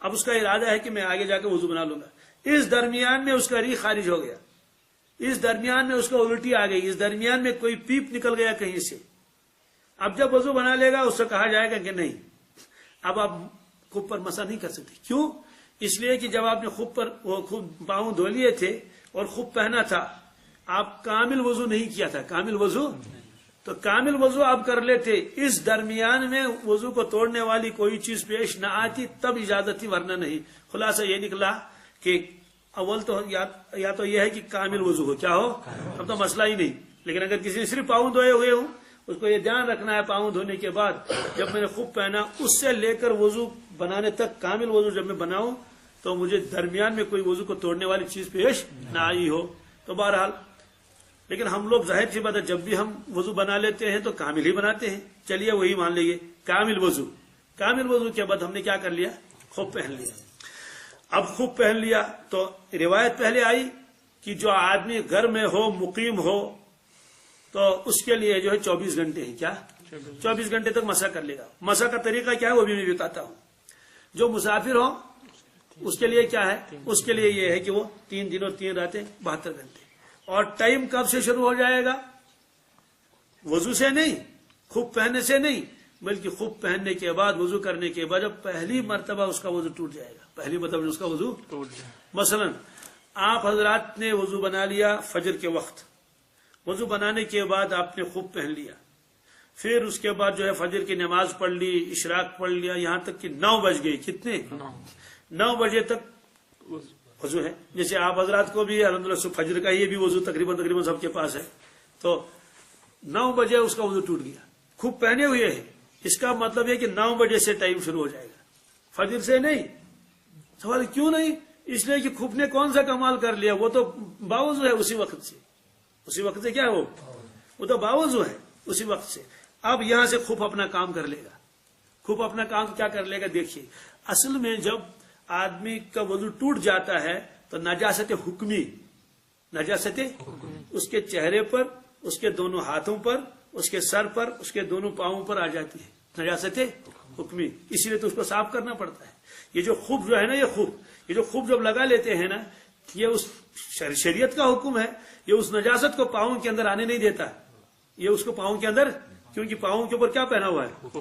Speaker 2: اب اس کا ارادہ ہے کہ میں آگے جا کے وضو بنا لوں گا. اس درمیان میں اس کا ریح خارج ہو گیا، اس درمیان میں اس کو الٹی آ گئی، اس درمیان میں کوئی پیپ نکل گیا کہیں سے. اب جب وضو بنا لے گا اس سے کہا جائے گا کہ نہیں، اب آپ خوب پر مسح نہیں کر سکتے. کیوں؟ اس لیے کہ جب آپ نے خوب پر خوب پاؤں دھو لیے تھے اور خوب پہنا تھا، آپ کامل وضو نہیں کیا تھا. کامل وضو تو کامل وضو آپ کر لیتے، اس درمیان میں وضو کو توڑنے والی کوئی چیز پیش نہ آتی تب اجازت تھی، ورنہ نہیں. خلاصہ یہ نکلا کہ اول تو یا تو یہ ہے کہ کامل وضو ہو. کیا ہو؟ اب تو مسئلہ ہی نہیں. لیکن اگر کسی نے صرف پاؤں دھوئے ہوئے ہوں، اس کو یہ دھیان رکھنا ہے پاؤں دھونے کے بعد جب میں نے خوب پہنا اس سے لے کر وضو بنانے تک کامل وضو جب میں بناؤں تو مجھے درمیان میں کوئی وضو کو توڑنے والی چیز پیش نہ آئی ہو. تو بہرحال لیکن ہم لوگ ظاہر سی بات ہے جب بھی ہم وضو بنا لیتے ہیں تو کامل ہی بناتے ہیں. چلیے وہی مان لیجیے کامل وضو. کامل وضو کے بعد ہم نے کیا کر لیا؟ خوب پہن لیا. اب خوب پہن لیا تو روایت پہلے آئی کہ جو آدمی گھر میں ہو، مقیم ہو، تو اس کے لیے جو ہے 24 گھنٹے ہیں. کیا؟ 24 گھنٹے تک مسح کر لے گا. مسح کا طریقہ کیا ہے وہ بھی میں بتاتا ہوں. جو مسافر ہو اس کے لیے کیا ہے؟ اس کے لیے یہ ہے کہ وہ 3 دن اور 3 راتیں 72 گھنٹے. اور ٹائم کب سے شروع ہو جائے گا؟ وضو سے نہیں، خوب پہننے سے نہیں، بلکہ خوب پہننے کے بعد وضو کرنے کے بعد جب پہلی مرتبہ اس کا وضو ٹوٹ جائے گا. پہلی مرتبہ اس کا وضو ٹوٹ جائے. مثلا آپ حضرات نے وضو بنا لیا فجر کے وقت، وضو بنانے کے بعد آپ نے خوب پہن لیا، پھر اس کے بعد جو ہے فجر کی نماز پڑھ لی، اشراق پڑھ لیا، یہاں تک کہ 9 بج گئی. کتنے؟ 9 بجے تک وضو ہے. جیسے آپ حضرات کو بھی الحمدللہ فجر کا یہ بھی وضو تقریباً سب کے پاس ہے. تو 9 بجے اس کا وضو ٹوٹ گیا، خوب پہنے ہوئے ہے. اس کا مطلب ہے کہ 9 بجے سے ٹائم شروع ہو جائے گا، فجر سے نہیں. سوال کیوں نہیں؟ اس لیے کہ خوب نے کون سا کمال کر لیا؟ وہ تو باوضو ہے اسی وقت سے. اسی وقت سے کیا ہو؟ وہ تو باوضو ہے اسی وقت سے. اب یہاں سے خوب اپنا کام کر لے گا. خوب اپنا کام کیا کر لے گا؟ دیکھیے اصل میں جب آدمی کا وضو ٹوٹ جاتا ہے تو نجاست حکمی، نجاست اس کے چہرے پر، اس کے دونوں ہاتھوں پر، اس کے سر پر، اس کے دونوں پاؤں پر آ جاتی ہے. نجاست حکمی. اسی لیے تو اس کو صاف کرنا پڑتا ہے. یہ جو خوب جو ہے نا، یہ جو خوب جب لگا لیتے ہیں نا، یہ اس شریعت کا حکم ہے. یہ اس نجاست کو پاؤں کے اندر آنے نہیں دیتا. یہ اس کو پاؤں کے اندر، کیونکہ پاؤں کے اوپر کیا پہنا ہوا ہے؟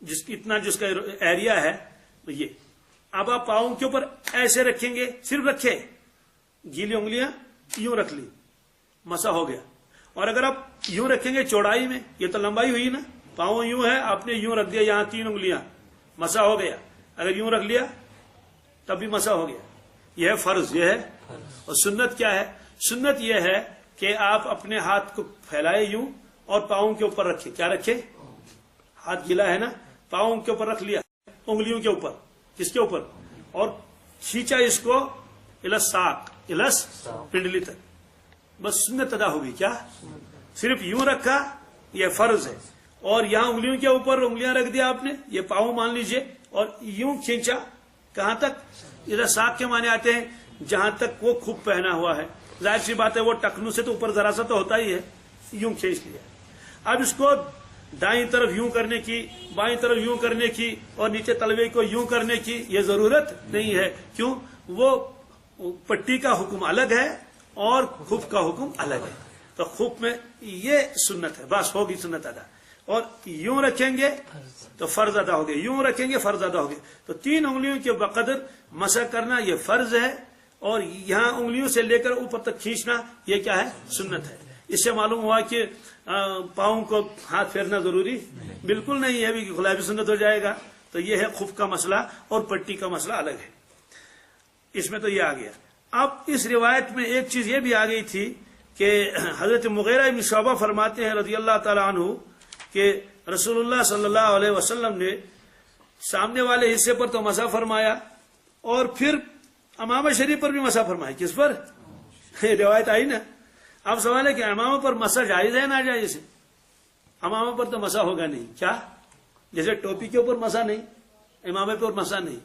Speaker 2: اتنا جس کا ایریا ہے تو یہ. اب آپ پاؤں کے اوپر ایسے رکھیں گے, صرف رکھے, گیلی انگلیاں یوں رکھ لی, مسا ہو گیا. اور اگر آپ یوں رکھیں گے چوڑائی میں, یہ تو لمبائی ہوئی نا, پاؤں یوں ہے, آپ نے یوں رکھ دیا, یہاں 3 انگلیاں, مسا ہو گیا. اگر یوں رکھ لیا تب بھی مسا ہو گیا. یہ ہے فرض, یہ ہے. اور سنت کیا ہے؟ سنت یہ ہے کہ آپ اپنے ہاتھ کو پھیلائے یوں اور پاؤں کے اوپر رکھے. کیا رکھے؟ ہاتھ گیلا ہے نا, پاؤں کے اوپر رکھ لیا, انگلیوں کے اوپر. کس کے اوپر؟ اور کھینچا اس کو الس ساق, الس پنڈلی تک. بس سنت ادا ہوگی. کیا؟ صرف یوں رکھا, یہ فرض ہے. اور یہاں انگلیوں کے اوپر انگلیاں رکھ دیا آپ نے, یہ پاؤں مان لیجئے, اور یوں کھینچا. کہاں تک؟ ادھر ساق کے معنی آتے ہیں جہاں تک وہ خوب پہنا ہوا ہے. ظاہر سی بات ہے وہ ٹکنوں سے تو اوپر ذرا سا تو ہوتا ہی ہے, یوں کھینچ لیا. اب اس کو دائیں طرف یوں کرنے کی, بائیں طرف یوں کرنے کی, اور نیچے تلوے کو یوں کرنے کی یہ ضرورت نہیں ہے. کیوں؟ وہ پٹی کا حکم الگ ہے اور خف کا حکم الگ ہے. تو خف میں یہ سنت ہے, بس ہوگی سنت ادا. اور یوں رکھیں گے تو فرض ادا ہو گئے, یوں رکھیں گے فرض ادا ہو گئے. تو 3 انگلیوں کے بقدر مسح کرنا یہ فرض ہے, اور یہاں انگلیوں سے لے کر اوپر تک کھینچنا یہ کیا ہے؟ سنت ہے. اس سے معلوم ہوا کہ پاؤں کو ہاتھ پھیرنا ضروری بالکل نہیں ہے, بھی غلابی سنت ہو جائے گا. تو یہ ہے خف کا مسئلہ, اور پٹی کا مسئلہ الگ ہے. اس میں تو یہ آ گیا. اب اس روایت میں ایک چیز یہ بھی آ گئی تھی کہ حضرت مغیرہ بن شعبہ فرماتے ہیں رضی اللہ تعالیٰ عنہ کہ رسول اللہ صلی اللہ علیہ وسلم نے سامنے والے حصے پر تو مسح فرمایا, اور پھر امامہ شریف پر بھی مسح فرمایا. کس پر؟ روایت آئی نا. اب سوال ہے کہ امامہ پر مسح جائز ہے ناجائز ہے؟ امامہ پر تو مسح ہوگا نہیں. کیا؟ جیسے ٹوپی کے اوپر مسح نہیں, امامے پر مسح نہیں.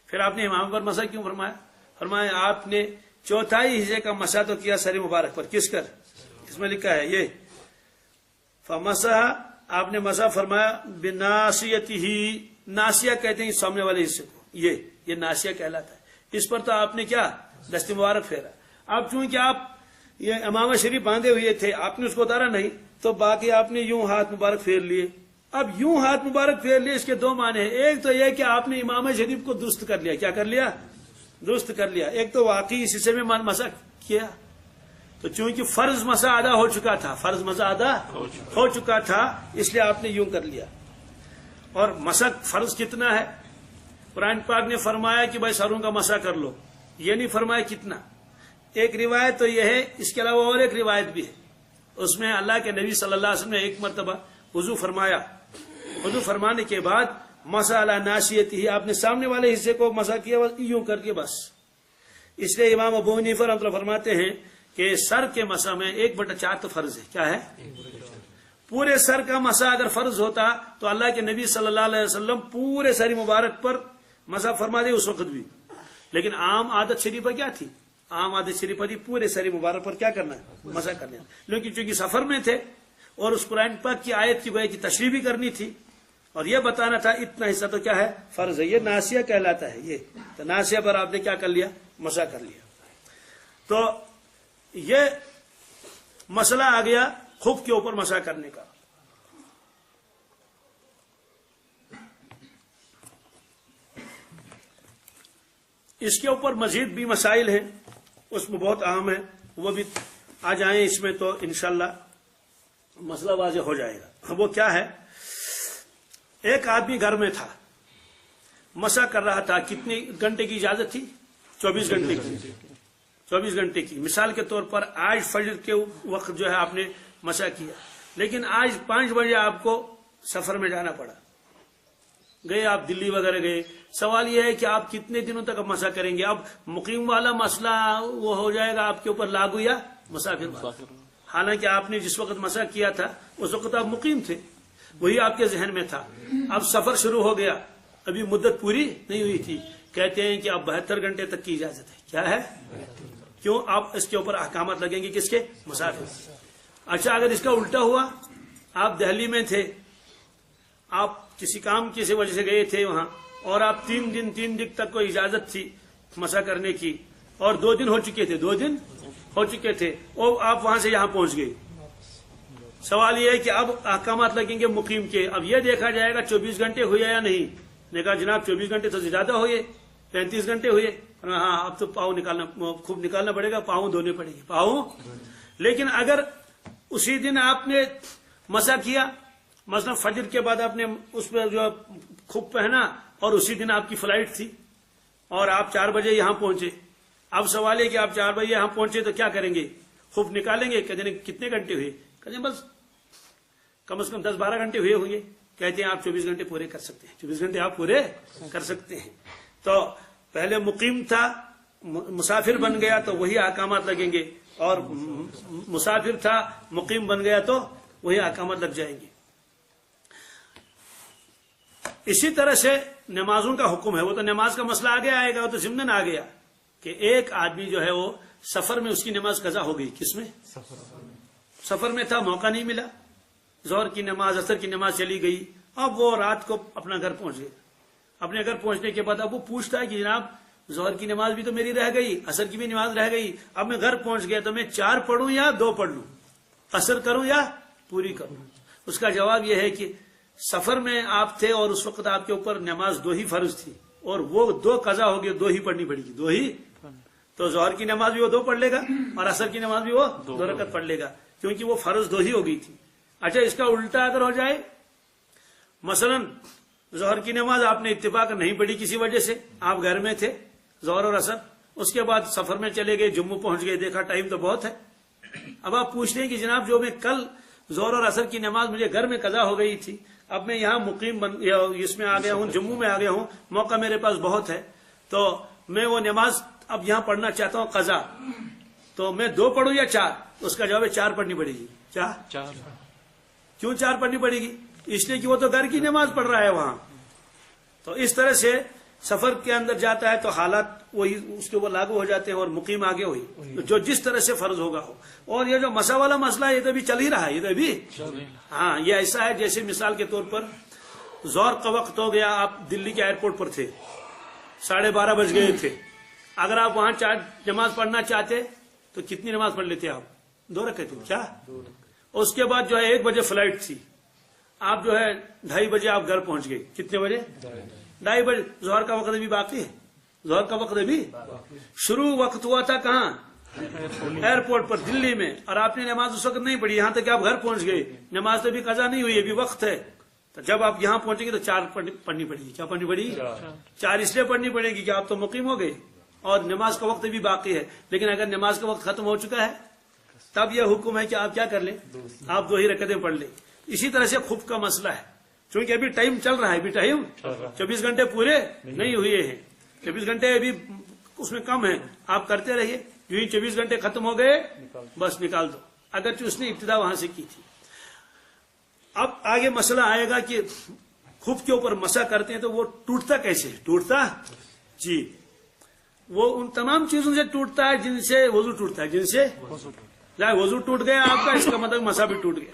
Speaker 2: پھر آپ نے امامہ پر مسح کیوں فرمایا؟ فرمایا آپ نے چوتھائی حصے کا مسح تو کیا سر مبارک پر. کس کر؟ اس میں لکھا ہے یہ فمسح, آپ نے مسح فرمایا بناسیتہ, ناسیہ کہتے ہیں سامنے والے حصے کو, یہ ناسیہ کہلاتا ہے. اس پر تو آپ نے کیا دست مبارک پھیرا. اب چونکہ آپ یہ امامہ شریف باندھے ہوئے تھے, آپ نے اس کو اتارا نہیں, تو باقی آپ نے یوں ہاتھ مبارک پھیر لیے. اب یوں ہاتھ مبارک پھیر لیے, اس کے 2 معنی ہیں. ایک تو یہ کہ آپ نے امامہ شریف کو درست کر لیا. کیا کر لیا؟ درست کر لیا. ایک تو واقعی اس حصے میں مسح کیا, تو چونکہ فرض مسح ادا ہو چکا تھا, فرض مسح ادا ہو چکا تھا, اس لیے آپ نے یوں کر لیا. اور مسح فرض کتنا ہے؟ قرآن پاک نے فرمایا کہ بھائی سروں کا مسح کر لو, یہ نہیں فرمایا کتنا. ایک روایت تو یہ ہے, اس کے علاوہ اور ایک روایت بھی ہے, اس میں اللہ کے نبی صلی اللہ علیہ وسلم نے ایک مرتبہ وضو فرمایا, وضو فرمانے کے بعد مسح علی ناسیتہ, آپ نے سامنے والے حصے کو مسح کیا, یوں کر کے بس. اس لیے امام ابو حنیفہ رحمۃ اللہ فرماتے ہیں کہ سر کے مسح میں 1/4 تو فرض ہے. کیا ہے؟ پورے سر کا مسح اگر فرض ہوتا تو اللہ کے نبی صلی اللہ علیہ وسلم پورے سر مبارک پر مسح فرما دے اس وقت بھی. لیکن عام عادت شریفہ کیا تھی؟ عام عادت شریفہ تھی پورے سر مبارک پر کیا کرنا ہے؟ مسح کرنا. لیکن چونکہ سفر میں تھے اور اس قرآن پاک کی آیت کی گویا کی تشریح بھی کرنی تھی, اور یہ بتانا تھا اتنا حصہ تو کیا ہے؟ فرض ہے. یہ ناسیہ کہلاتا ہے. یہ تو ناسیہ پر آپ نے کیا کر لیا؟ مسح کر لیا. تو یہ مسئلہ آ گیا خف کے اوپر مسح کرنے کا. اس کے اوپر مزید بھی مسائل ہیں, اس میں بہت اہم ہے, وہ بھی آ جائیں اس میں تو انشاءاللہ مسئلہ واضح ہو جائے گا. وہ کیا ہے؟ ایک آدمی گھر میں تھا, مسح کر رہا تھا. کتنے گھنٹے کی اجازت تھی؟ 24 گھنٹے کی. 24 گھنٹے کی. مثال کے طور پر آج فجر کے وقت جو ہے آپ نے مسح کیا, لیکن آج 5 بجے آپ کو سفر میں جانا پڑا, گئے آپ دلی وغیرہ گئے. سوال یہ ہے کہ آپ کتنے دنوں تک اب مسح کریں گے؟ اب مقیم والا مسئلہ وہ ہو جائے گا آپ کے اوپر لاگو یا مسافر والا. حالانکہ آپ نے جس وقت مسح کیا تھا اس وقت آپ مقیم تھے, وہی آپ کے ذہن میں تھا. اب سفر شروع ہو گیا, ابھی مدت پوری نہیں ہوئی تھی, کہتے ہیں کہ اب 72 گھنٹے تک کی اجازت ہے. کیا ہے؟ کیوں؟ آپ اس کے اوپر احکامات لگیں گے کس کے؟ مسافر. اچھا اگر اس کا الٹا ہوا, آپ دہلی میں تھے, آپ کسی کام کسی وجہ سے گئے تھے وہاں, اور آپ 3 دن تک کو اجازت تھی مسح کرنے کی, اور 2 دن ہو چکے تھے, 2 دن ہو چکے تھے, اور آپ وہاں سے یہاں پہنچ گئے, سوال یہ ہے کہ اب احکامات لگیں گے مقیم کے. اب یہ دیکھا جائے گا 24 گھنٹے ہوئے یا نہیں. نے کہا جناب 24 گھنٹے تو زیادہ ہوئے, 35 گھنٹے ہوئے. ہاں اب تو پاؤں خوب نکالنا پڑے گا, پاؤں دھونے پڑے گی پاؤں. لیکن اگر اسی دن آپ نے مسا کیا, مثلا فجر کے بعد آپ نے اس پہ جو خوب پہنا اور اسی دن آپ کی فلائٹ تھی اور آپ 4 بجے یہاں پہنچے. اب سوال ہے کہ آپ 4 بجے یہاں پہنچے تو کیا کریں گے؟ خوب نکالیں گے. کہتے ہیں کتنے گھنٹے ہوئے؟ کہتے ہیں بس کم از کم 10-12 گھنٹے ہوئے ہوں گے. کہتے ہیں آپ 24 گھنٹے پورے کر سکتے ہیں, 24 گھنٹے آپ پورے کر سکتے ہیں. تو پہلے مقیم تھا, مسافر بن گیا تو وہی احکامات لگیں گے, اور مسافر تھا مقیم بن گیا تو وہی احکامات لگ جائیں گے. اسی طرح سے نمازوں کا حکم ہے. وہ تو نماز کا مسئلہ آگے آئے گا, وہ تو ضمن آ گیا کہ ایک آدمی جو ہے وہ سفر میں اس کی نماز قضا ہو گئی. کس میں؟ سفر میں تھا, موقع نہیں ملا, ظہر کی نماز عصر کی نماز چلی گئی. اب وہ رات کو اپنا گھر پہنچ گئے. اپنے گھر پہنچنے کے بعد اب وہ پوچھتا ہے کہ جناب ظہر کی نماز بھی تو میری رہ گئی, عصر کی بھی نماز رہ گئی, اب میں گھر پہنچ گیا تو میں 4 پڑھوں یا 2 پڑھ لوں, عصر کروں یا پوری کروں؟ اس کا جواب یہ ہے کہ سفر میں آپ تھے اور اس وقت آپ کے اوپر نماز 2 ہی فرض تھی اور وہ 2 قضا ہو گئی, 2 ہی پڑھنی پڑے گی, 2 ہی. تو ظہر کی نماز بھی وہ 2 پڑھ لے گا اور عصر کی نماز بھی وہ 2 رکعت پڑھ لے گا, کیونکہ وہ فرض 2 ہی ہو گئی تھی. اچھا اس کا الٹا اگر ہو جائے, مثلا ظہر کی نماز آپ نے اتفاق نہیں پڑھی کسی وجہ سے, آپ گھر میں تھے ظہر اور عصر, اس کے بعد سفر میں چلے گئے, جموں پہنچ گئے, دیکھا ٹائم تو بہت ہے. اب آپ پوچھتے ہیں کہ جناب جو میں کل ظہر اور عصر کی نماز مجھے گھر میں قضا ہو گئی تھی, اب میں یہاں مقیم اس میں آ گیا ہوں, جموں میں آ گیا ہوں, موقع میرے پاس بہت ہے, تو میں وہ نماز اب یہاں پڑھنا چاہتا ہوں قضا, تو میں 2 پڑھوں یا 4؟ اس کا جواب ہے 4 پڑھنی پڑے گی. کیا 4؟ کیوں 4 پڑھنی پڑے گی؟ اس لیے کہ وہ تو گھر کی نماز پڑھ رہا ہے وہاں. تو اس طرح سے سفر کے اندر جاتا ہے تو حالات وہی اس کے اوپر لاگو ہو جاتے ہیں, اور مقیم آگے ہوئی جو جس طرح سے فرض ہوگا ہو. اور یہ جو مسا والا مسئلہ ہے یہ تو بھی چل ہی رہا ہے, یہ تو بھی ہاں یہ ایسا ہے جیسے مثال کے طور پر ظہر کا وقت ہو گیا, آپ دلی کے ایئرپورٹ پر تھے, 12:30 بج گئے تھے. اگر آپ وہاں نماز پڑھنا چاہتے تو کتنی نماز پڑھ لیتے آپ؟ 2 رکعت. کیا اس کے بعد جو ہے 1 بجے فلائٹ تھی, آپ جو ہے 2:30 بجے آپ گھر پہنچ گئے. کتنے بجے؟ 2:30 بجے. ظہر کا وقت ابھی باقی ہے, ظہر کا وقت ابھی شروع وقت ہوا تھا کہاں؟ ایئرپورٹ پر دلی میں, اور آپ نے نماز اس وقت نہیں پڑھی, یہاں تک آپ گھر پہنچ گئے, نماز تو ابھی قضا نہیں ہوئی, ابھی وقت ہے. تو جب آپ یہاں پہنچیں گے تو 4 پڑھنی پڑے گی. کیا پڑھنی پڑے گی؟ 4 اس لیے پڑھنی پڑے گی کہ آپ تو مقیم ہو گئے اور نماز کا وقت بھی باقی ہے. لیکن اگر نماز کا وقت ختم ہو چکا ہے تب یہ حکم ہے کہ آپ کیا کر لیں, آپ 2 ہی رکعتیں پڑھ لیں. اسی طرح سے خف کا مسئلہ ہے, چونکہ ابھی ٹائم چل رہا ہے, ابھی ٹائم 24 گھنٹے پورے نہیں ہوئے ہیں, 24 گھنٹے ابھی اس میں کم ہے. آپ کرتے رہیے, جو ہی 24 گھنٹے ختم ہو گئے بس نکال دو, اگرچہ اس نے ابتدا وہاں سے کی تھی. اب آگے مسئلہ آئے گا کہ خف کے اوپر مسا کرتے ہیں تو وہ ٹوٹتا کیسے؟ ٹوٹتا جی وہ ان تمام چیزوں سے ٹوٹتا ہے جن سے وضو ٹوٹتا ہے, جن سے وضو ٹوٹ گیا آپ کا, اس کا مطلب مسا بھی ٹوٹ گیا.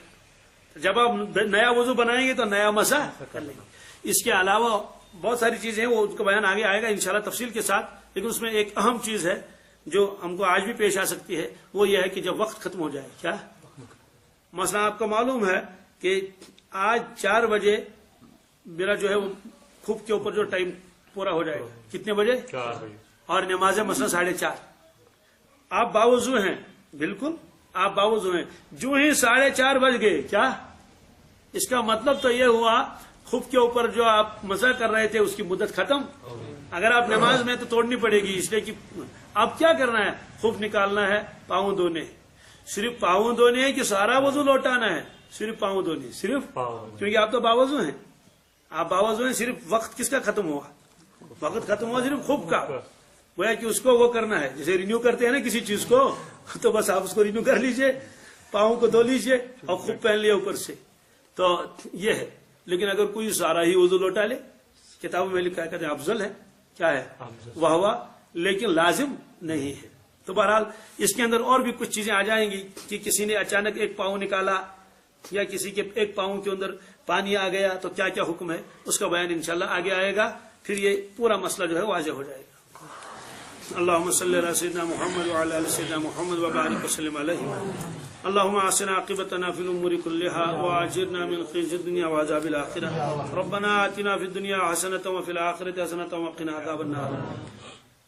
Speaker 2: جب آپ نیا وضو بنائیں گے تو نیا مسا کر لیں گے. اس کے علاوہ بہت ساری چیزیں ہیں, وہ اس کا بیان آگے آئے گا انشاءاللہ تفصیل کے ساتھ. لیکن اس میں ایک اہم چیز ہے جو ہم کو آج بھی پیش آ سکتی ہے, وہ یہ ہے کہ جب وقت ختم ہو جائے. کیا مثلا آپ کو معلوم ہے کہ آج 4 بجے میرا جو ہے وہ خف کے اوپر جو ٹائم پورا ہو جائے گا. کتنے بجے؟
Speaker 3: 4 بجے.
Speaker 2: اور نماز مثلا 4:30. آپ باوضو ہیں, بالکل آپ باوضو ہیں, جو ہی 4:30 بج گئے, کیا اس کا مطلب تو یہ ہوا خف کے اوپر جو آپ مسا کر رہے تھے اس کی مدت ختم. اگر آپ نماز میں تو توڑنی پڑے گی, اس لیے کہ اب کیا کرنا ہے, خف نکالنا ہے, پاؤں دھونے, صرف پاؤں دھونے ہے کہ سارا وضو لوٹانا ہے؟ صرف پاؤں دھونے, صرف کیونکہ آپ تو باوضو ہیں, آپ باوضو ہیں. صرف وقت کس کا ختم ہوا؟ وقت ختم ہوا صرف خف کا. وہ ہے کہ اس کو وہ کرنا ہے, جیسے رینیو کرتے ہیں نا کسی چیز کو, تو بس آپ اس کو رینیو کر لیجئے, پاؤں کو دھو لیجئے اور خف پہن لیا اوپر سے. تو یہ ہے. لیکن اگر کوئی سارا ہی وضو لوٹا لے, کتابوں میں لکھا کہتے ہیں افضل ہے, کیا ہے واہ واہ, لیکن لازم نہیں ہے. تو بہرحال اس کے اندر اور بھی کچھ چیزیں آ جائیں گی کہ کسی نے اچانک ایک پاؤں نکالا یا کسی کے ایک پاؤں کے اندر پانی آ گیا تو کیا کیا حکم ہے, اس کا بیان انشاءاللہ آگے آئے گا. پھر یہ پورا مسئلہ جو ہے واضح ہو جائے گا. اللهم صل على سيدنا محمد وعلى ال سيدنا محمد وبارك وسلم عليه. اللهم احسن عاقبتنا في الامور كلها واجرنا من خزي الدنيا وعذاب الاخره. ربنا آتنا في الدنيا حسنه وفي الاخره حسنه وقنا عذاب النار.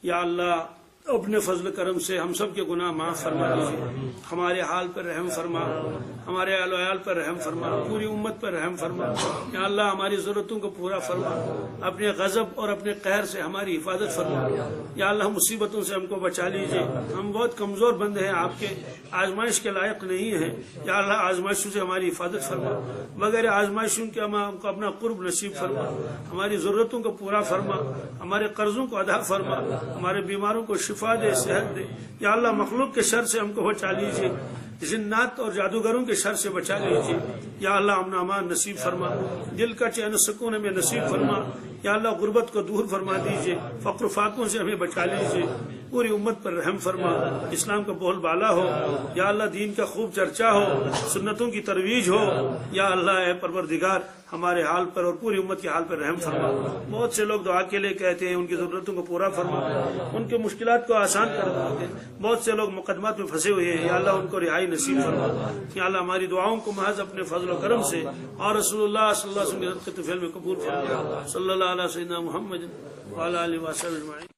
Speaker 2: یا اللہ اپنے فضل کرم سے ہم سب کے گناہ معاف فرما دیجیے، ہمارے حال پر رحم فرما، ہمارے اہل و عیال پر رحم فرما، پوری امت پر رحم فرما. یا اللہ ہماری ضرورتوں کو پورا فرما، اپنے غضب اور اپنے قہر سے ہماری حفاظت فرما. یا اللہ مصیبتوں سے ہم کو بچا لیجیے، ہم بہت کمزور بندے ہیں، آپ کے آزمائش کے لائق نہیں ہیں. یا اللہ آزمائشوں سے ہماری حفاظت فرما، بغیر آزمائشوں کے ہم کو اپنا قرب نصیب فرما، ہماری ضرورتوں کو پورا فرما، ہمارے قرضوں کو ادا فرما، ہمارے بیماروں کو شفا دے، صحت دے. یا اللہ مخلوق کے شر سے ہم کو بچا لیجیے، جنات اور جادوگروں کے شر سے بچا لیجیے. یا اللہ امن و امان نصیب فرما، دل کا چین و سکون ہمیں نصیب فرما. یا اللہ غربت کو دور فرما دیجیے، فقر و فاقوں سے ہمیں بچا لیجیے، پوری امت پر رحم فرما، اسلام کا بول بالا ہو. یا اللہ دین کا خوب چرچا ہو، سنتوں کی ترویج ہو. یا اللہ اے پروردگار ہمارے حال پر اور پوری امت کے حال پر رحم فرما. بہت سے لوگ دعا کے لیے کہتے ہیں، ان کی ضرورتوں کو پورا فرما، ان کے مشکلات کو آسان کر دے. بہت سے لوگ مقدمات میں پھنسے ہوئے ہیں، یا اللہ ان کو رہائی نصیب فرما. یا اللہ ہماری دعاؤں کو محض اپنے فضل و کرم سے اور رسول اللہ صلی اللہ علیہ وسلم کے طفیل میں قبول فرما. صلی اللہ علیہ سیدنا محمد وعلی آلہ وصحبہ اجمعین.